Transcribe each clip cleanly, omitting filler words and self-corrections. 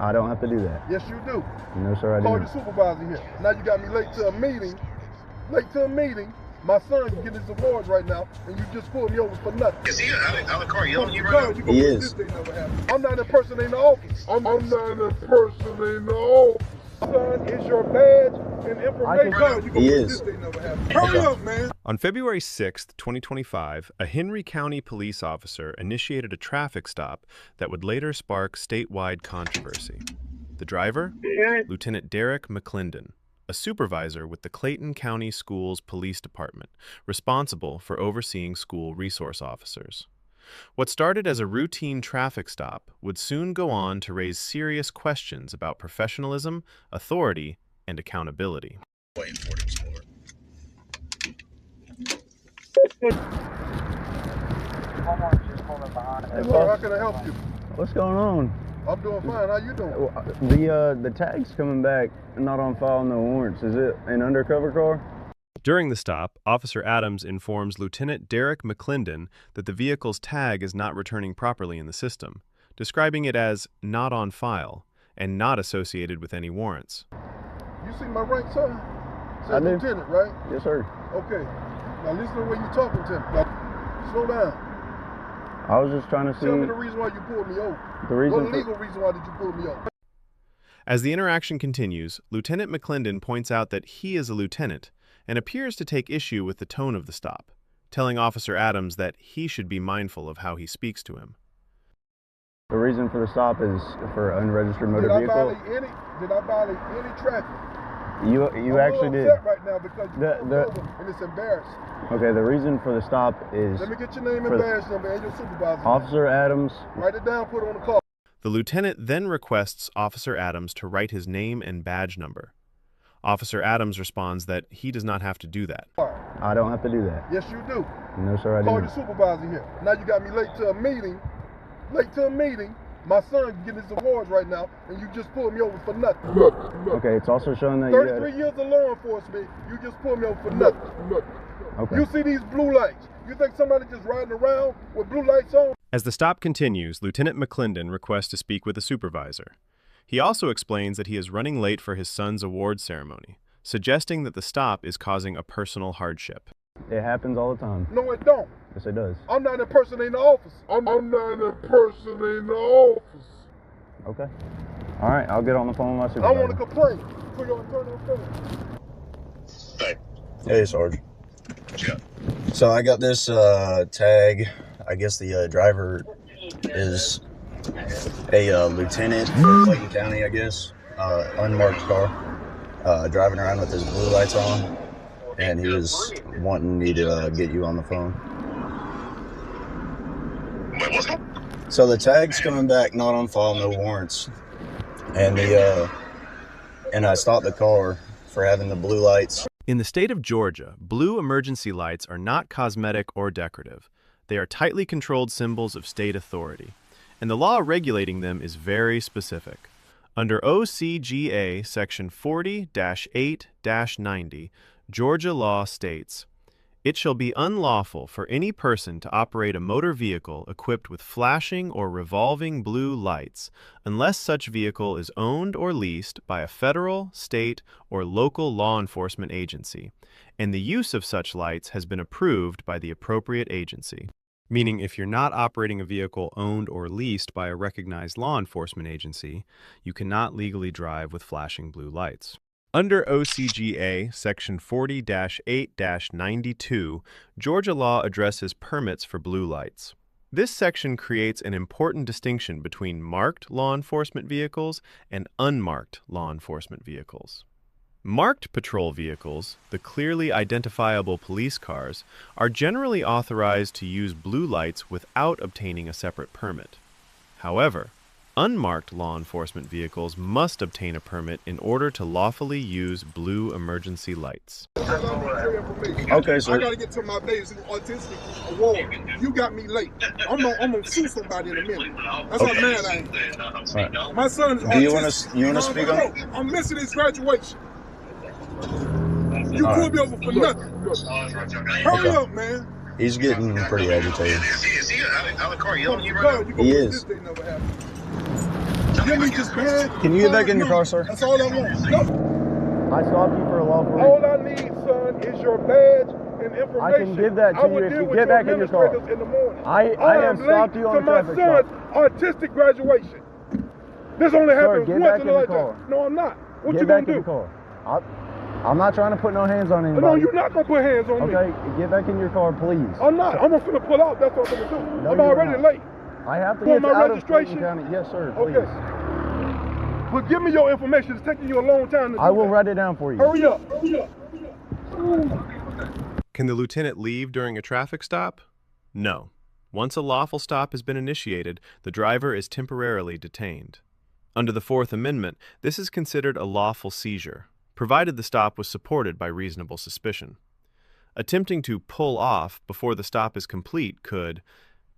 I don't have to do that. Yes, you do. No, sir, I Call didn't. your supervisor here. Now you got me late to a meeting. Late to a meeting. My son can get his awards right now, and you just pulled me over for nothing. Is he out of the car yelling at you right now? He is. I'm not impersonating the office. I'm not impersonating the office. Son, is your badge and information. He is. Hurry up, man. On February 6, 2025, a Henry County police officer initiated a traffic stop that would later spark statewide controversy. The driver? Lieutenant Derek McClendon, a supervisor with the Clayton County Schools Police Department, responsible for overseeing school resource officers. What started as a routine traffic stop would soon go on to raise serious questions about professionalism, authority, and accountability. Waiting for it to explore. Hey, sir, how can I help you? What's going on? I'm doing fine. How you doing? The tag's coming back, not on file, no warrants. Is it an undercover car? During the stop, Officer Adams informs Lieutenant Derek McClendon that the vehicle's tag is not returning properly in the system, describing it as not on file and not associated with any warrants. You see my rank, sir? I Says do. lieutenant, right? Yes, sir. Okay. Now listen to the way you're talking to me. Now, slow down. I was just trying to see Tell me the reason why you pulled me over. the reason. What legal reason why did you pull me over? As the interaction continues, Lieutenant McClendon points out that he is a lieutenant and appears to take issue with the tone of the stop, telling Officer Adams that he should be mindful of how he speaks to him. The reason for the stop is for unregistered motor vehicle. Did I violate any traffic? You I'm actually a did. little upset right now because you pulled me The- over and it's embarrassing. Okay, the reason for the stop is Let me get your name for and the- badge number and your supervisor. Officer Adams. Write it down, put it on the call. The lieutenant then requests Officer Adams to write his name and badge number. Officer Adams responds that he does not have to do that. I don't have to do that. Yes, you do. No, sir, I Call your didn't. supervisor here. Now you got me late to a meeting. Late to a meeting. My son can get his awards right now, and you just pulled me over for nothing. Okay, it's also showing that you 33 years of law enforcement, you just pulled me over for nothing. Okay. You see these blue lights. You think somebody just riding around with blue lights on? As the stop continues, Lieutenant McClendon requests to speak with a supervisor. He also explains that he is running late for his son's award ceremony, suggesting that the stop is causing a personal hardship. It happens all the time. No, it don't. Yes, it does. I'm not impersonating the office. I'm not impersonating the office. Okay. All right, I'll get on the phone with my I supervisor. want to complain. Put your attorney on phone. Hey, Hey, Sarge. what you got? So I got this tag. I guess the driver is a lieutenant for Clayton County, I guess. Unmarked car. Driving around with his blue lights on. And he was wanting me to get you on the phone. Wait, what's up? So the tag's coming back, not on file, no warrants. And I stopped the car for having the blue lights. In the state of Georgia, blue emergency lights are not cosmetic or decorative. They are tightly controlled symbols of state authority, and the law regulating them is very specific. Under OCGA Section 40-8-90, Georgia law states, "It shall be unlawful for any person to operate a motor vehicle equipped with flashing or revolving blue lights unless such vehicle is owned or leased by a federal, state, or local law enforcement agency, and the use of such lights has been approved by the appropriate agency." Meaning, if you're not operating a vehicle owned or leased by a recognized law enforcement agency, you cannot legally drive with flashing blue lights. Under OCGA Section 40-8-92, Georgia law addresses permits for blue lights. This section creates an important distinction between marked law enforcement vehicles and unmarked law enforcement vehicles. Marked patrol vehicles, the clearly identifiable police cars, are generally authorized to use blue lights without obtaining a separate permit. However, unmarked law enforcement vehicles must obtain a permit in order to lawfully use blue emergency lights. Okay, sir. I gotta get to my baby's autistic award. You got me late. I'm gonna sue somebody in a minute. That's how mad I am. Right. My son is autistic. Do you want to speak on it? I'm missing his graduation. You All pulled right. me over for nothing. Hurry Okay. up, man. He's getting pretty agitated. Is he out of the car yelling at you right now? He is. This thing never happened. Give me this badge. Can you get back in your car, sir? That's all I want. No. I stopped you for a lawful reason. All I need, son, is your badge and information. I can give that to you if you get back in your car. In the morning. I have stopped you on a traffic to my son's artistic graduation. This only happens get once back in in a the lifetime. car. No, I'm not. What Get you back gonna in do? the car. I'm not trying to put no hands on anybody. No, you're not gonna put hands on me. Okay, get back in your car, please. I'm not. I'm gonna pull out. That's what I'm gonna do. No, I'm you're already not. late. I have to For get my out registration? of Clayton County. Yes, sir, please. Okay. But give me your information. It's taking you a long time to do I will that. write it down for you. Hurry up. Hurry up. Can the lieutenant leave during a traffic stop? No. Once a lawful stop has been initiated, the driver is temporarily detained. Under the Fourth Amendment, this is considered a lawful seizure, provided the stop was supported by reasonable suspicion. Attempting to pull off before the stop is complete could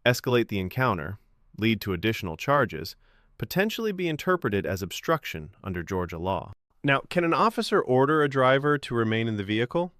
escalate the encounter, lead to additional charges, potentially be interpreted as obstruction under Georgia law. Now, can an officer order a driver to remain in the vehicle?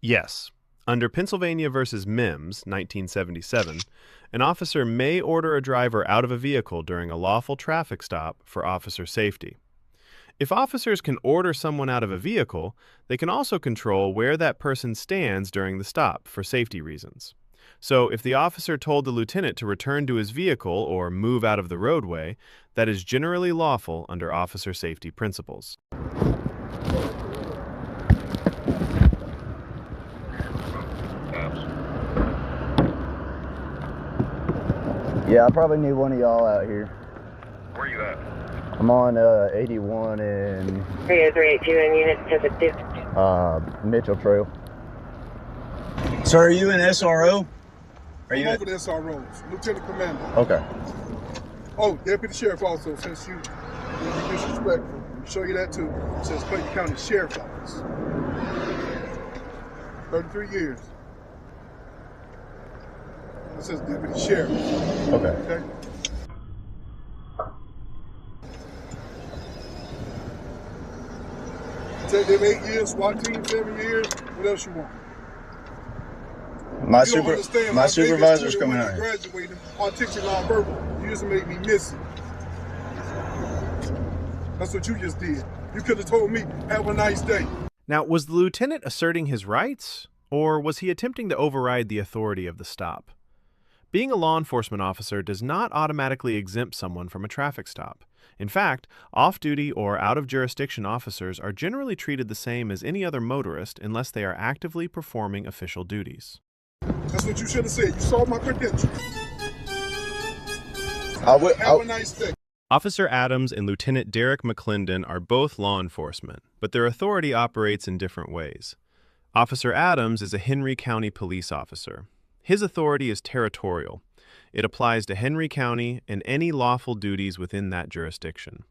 Yes. Under Pennsylvania v. Mims, 1977, an officer may order a driver out of a vehicle during a lawful traffic stop for officer safety. If officers can order someone out of a vehicle, they can also control where that person stands during the stop for safety reasons. So if the officer told the lieutenant to return to his vehicle or move out of the roadway, that is generally lawful under officer safety principles. Yeah, I probably need one of y'all out here. Where you at? I'm on 81 and 302 in unit 72. Mitchell Trail. Sir, are you an SRO? Are I'm you? over the SROs. Lieutenant Commander. Okay. Oh, Deputy Sheriff also, since you're disrespectful. Let me show you that too. It says Clayton County Sheriff's Office. 33 years. It says Deputy Sheriff. Okay. Okay? Take them 8 years, SWAT team 7 years. What else you want? My You don't understand. my biggest supervisor's student coming when out I here. graduated, autistic nonverbal. You just made me miss it. That's what you just did. You could have told me, have a nice day. Now, was the lieutenant asserting his rights, or was he attempting to override the authority of the stop? Being a law enforcement officer does not automatically exempt someone from a traffic stop. In fact, off-duty or out-of-jurisdiction officers are generally treated the same as any other motorist unless they are actively performing official duties. That's what you should have said. You saw my credentials. I would. Have a nice day. Officer Adams and Lieutenant Derek McClendon are both law enforcement, but their authority operates in different ways. Officer Adams is a Henry County police officer. His authority is territorial. It applies to Henry County and any lawful duties within that jurisdiction.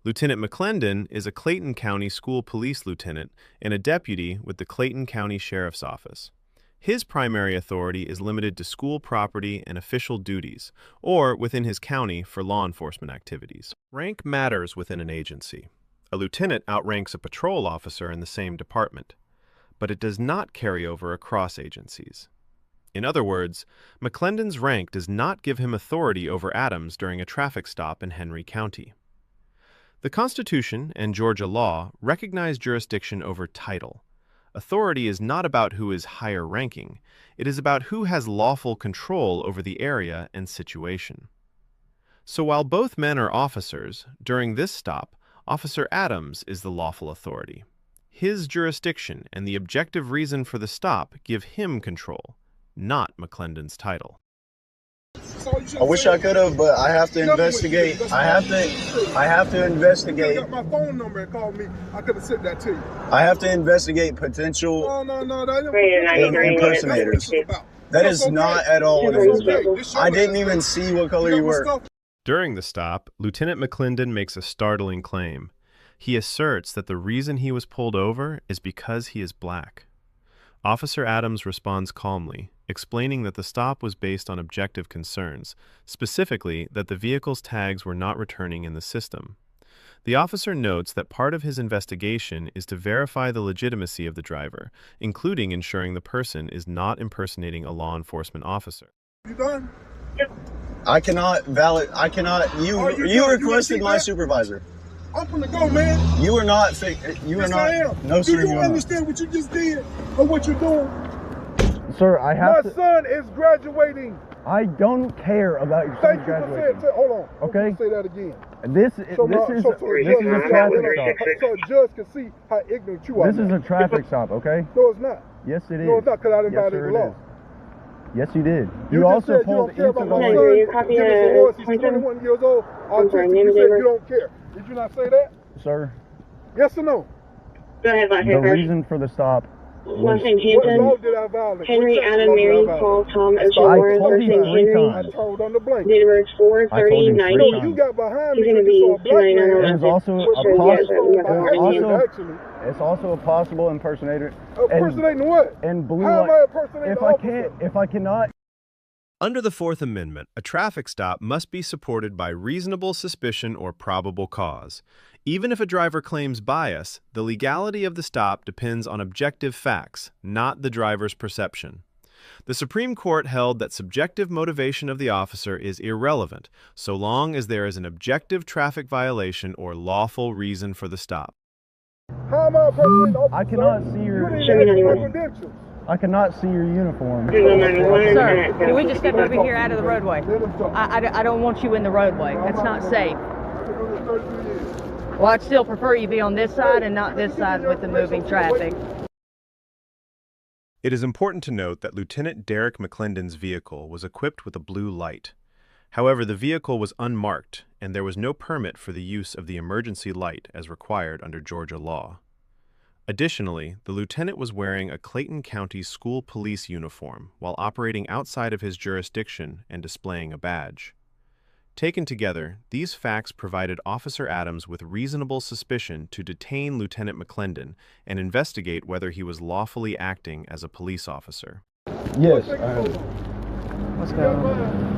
Lieutenant McClendon is a Clayton County School Police Lieutenant and a deputy with the Clayton County Sheriff's Office. His primary authority is limited to school property and official duties, or within his county for law enforcement activities. Rank matters within an agency. A lieutenant outranks a patrol officer in the same department, but it does not carry over across agencies. In other words, McClendon's rank does not give him authority over Adams during a traffic stop in Henry County. The Constitution and Georgia law recognize jurisdiction over title. Authority is not about who is higher ranking, it is about who has lawful control over the area and situation. So while both men are officers, during this stop, Officer Adams is the lawful authority. His jurisdiction and the objective reason for the stop give him control, not McClendon's title. I wish I could have, but I have to investigate. I have to You investigate. got my phone number and called me. I could have sent that to you. I have to investigate potential. No. That Impersonators. That's what it's about. That is not at all what it It's is okay. about. This your I didn't last even name. see what color You you got my were. stuff? During the stop, Lieutenant McClendon makes a startling claim. He asserts that the reason he was pulled over is because he is black. Officer Adams responds calmly, explaining that the stop was based on objective concerns, specifically that the vehicle's tags were not returning in the system. The officer notes that part of his investigation is to verify the legitimacy of the driver, including ensuring the person is not impersonating a law enforcement officer. You done? Yep. I cannot, you requested my supervisor. I'm finna go, man. You are not, you are Yes, not. I am. No, sir, Do you you are not. understand what you just did or what you're doing? Sir, I My have to. son is graduating. I don't care about your Thank son's you for graduation. saying. Hold on. Okay. Say that again. This is So a traffic stop. So a judge can see how ignorant you are. This is a traffic stop, okay? No, it's not. Yes, it is. No, it's not, because I didn't Yes, violate sir, the it law. is. Yes, you did. You You just also said you pulled don't care into about my the son. Are you copying Give us a a voice. He's pointer? 21 years old. I'm sorry, Autistic. You name said and you don't care. Did you not say that? Sir, Yes or no? Go ahead, last the name first. reason for the stop Last name What law Hampton. did I violate? Henry, What Texas Adam, law did I Mary, violate? Paul, Tom, Ocean, I Lawrence, told last you name 3 Henry. times. I told on the blank. Date of birth I told 4/30, him 90. 3 No, you got behind He's me gonna because you be saw a black tonight on man. It is also a Which Sure, was yes, possible. I'm not gonna argue accident, you. actually. It's also a possible impersonator. Impersonating what? And blue How am light. I impersonating If the I officer? can't, if I cannot. Under the Fourth Amendment, a traffic stop must be supported by reasonable suspicion or probable cause. Even if a driver claims bias, the legality of the stop depends on objective facts, not the driver's perception. The Supreme Court held that subjective motivation of the officer is irrelevant, so long as there is an objective traffic violation or lawful reason for the stop. How am I impersonating the officer? I cannot see You your. didn't Show me even ask for my anyone. credentials. I cannot see your uniform. Sir, can we just step over here out of the roadway? I don't want you in the roadway. That's not safe. Well, I'd still prefer you be on this side and not this side with the moving traffic. It is important to note that Lieutenant Derek McClendon's vehicle was equipped with a blue light. However, the vehicle was unmarked, and there was no permit for the use of the emergency light as required under Georgia law. Additionally, the lieutenant was wearing a Clayton County School Police uniform while operating outside of his jurisdiction and displaying a badge. Taken together, these facts provided Officer Adams with reasonable suspicion to detain Lieutenant McClendon and investigate whether he was lawfully acting as a police officer. Yes. What's going on?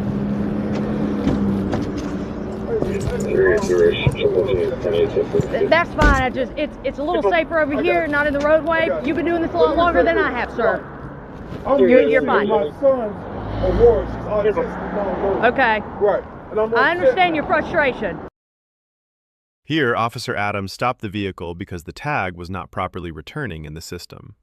That's fine. It's a little safer over here, not in the roadway. You've been doing this a lot longer than I have, sir. You're fine. My son's award. She's autistic. Okay. Right. And I'm I understand your frustration. Here, Officer Adams stopped the vehicle because the tag was not properly returning in the system.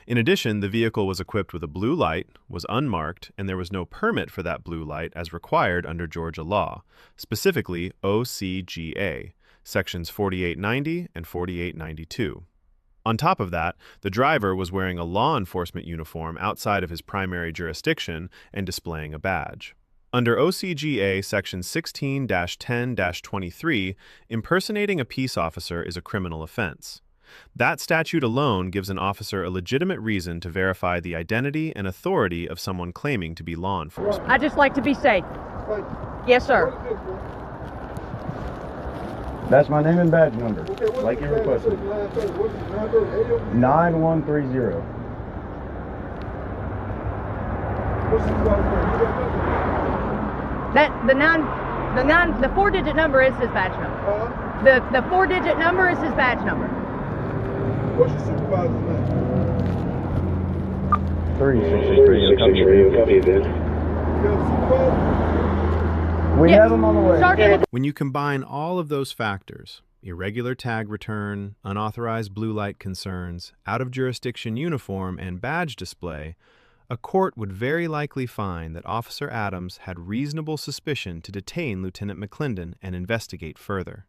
In addition, the vehicle was equipped with a blue light, was unmarked, and there was no permit for that blue light as required under Georgia law, specifically OCGA, sections 4890 and 4892. On top of that, the driver was wearing a law enforcement uniform outside of his primary jurisdiction and displaying a badge. Under OCGA Section 16-10-23, impersonating a peace officer is a criminal offense. That statute alone gives an officer a legitimate reason to verify the identity and authority of someone claiming to be law enforcement. I just like to be safe. Yes, sir. That's my name and badge number, like you requested. 9130. The 4-digit number is his badge number. The 4-digit number is his badge number. What's your supervisor's name? 363. You got a supervisor? We Yes. have them on the way. Sergeant, When you combine all of those factors, irregular tag return, unauthorized blue light concerns, out-of-jurisdiction uniform, and badge display, a court would very likely find that Officer Adams had reasonable suspicion to detain Lieutenant McClendon and investigate further.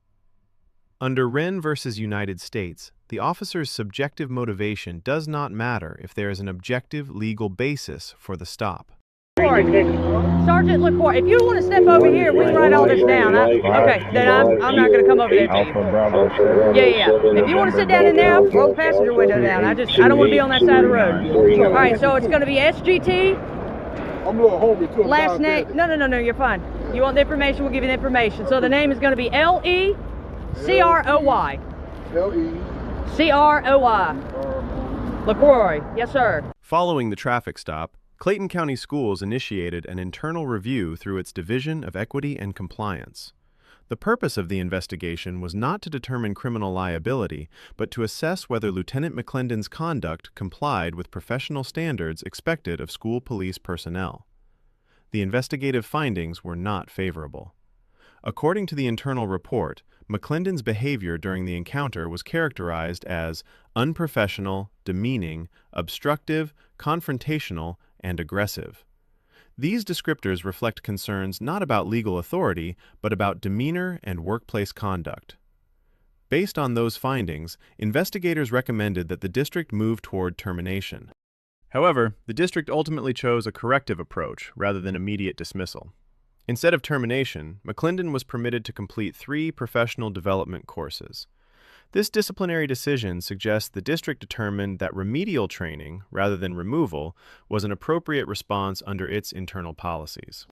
Under Wren v. United States, the officer's subjective motivation does not matter if there is an objective legal basis for the stop. Sergeant LaCour, if you want to step over here, we can write all this down. Okay, then I'm not going to come over there to you. Alpha Bravo 7. Yeah. If you want to sit down in there, roll the passenger window down. I don't want to be on that side of the road. All right, so it's going to be SGT, I'm a little hungry too. I'm last diabetic. name. No, you're fine. You want the information, we'll give you the information. So the name is going to be LECROY. CROY. LaCroix. Yes, sir. Following the traffic stop, Clayton County Schools initiated an internal review through its Division of Equity and Compliance. The purpose of the investigation was not to determine criminal liability, but to assess whether Lieutenant McClendon's conduct complied with professional standards expected of school police personnel. The investigative findings were not favorable. According to the internal report, McClendon's behavior during the encounter was characterized as unprofessional, demeaning, obstructive, confrontational, and aggressive. These descriptors reflect concerns not about legal authority, but about demeanor and workplace conduct. Based on those findings, investigators recommended that the district move toward termination. However, the district ultimately chose a corrective approach rather than immediate dismissal. Instead of termination, McClendon was permitted to complete 3 professional development courses. This disciplinary decision suggests the district determined that remedial training, rather than removal, was an appropriate response under its internal policies.